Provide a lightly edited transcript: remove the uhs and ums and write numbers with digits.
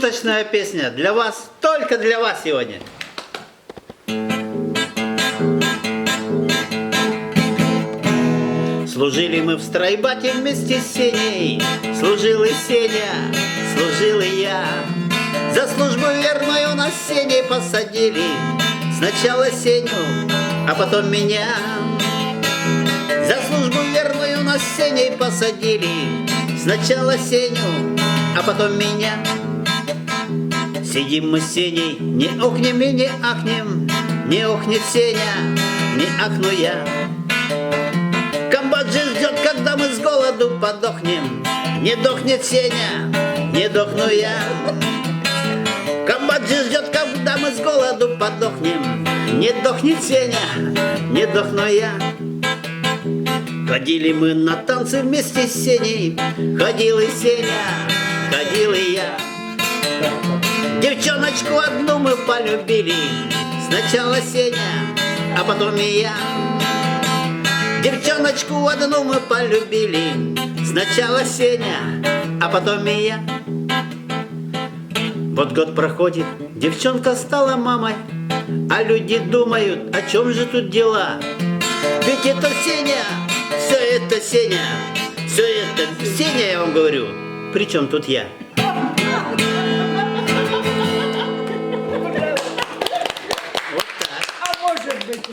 шуточная песня для вас, только для вас сегодня. Служили мы в стройбате вместе с Сеней, служил и Сеня, служил и я. За службу верную нас с Сеней посадили, сначала Сеню, а потом меня. За службу верную нас с Сеней посадили, сначала Сеню, а потом меня. Сидим мы с Сеней, не охнем и не ахнем, не охнет Сеня, не ахну я. Комбат же ждет, когда мы с голоду подохнем, не дохнет Сеня, не дохну я. Комбат же ждет, когда мы с голоду подохнем, не дохнет Сеня, не дохну я. Ходили мы на танцы вместе с Сеней, ходил и Сеня, ходил и я. Девчоночку одну мы полюбили, сначала Сеня, а потом и я. Девчоночку одну мы полюбили, сначала Сеня, а потом и я. Вот год проходит, девчонка стала мамой, а люди думают, о чем же тут дела. Ведь это Сеня, все это Сеня, все это Сеня, я вам говорю, при чем тут я?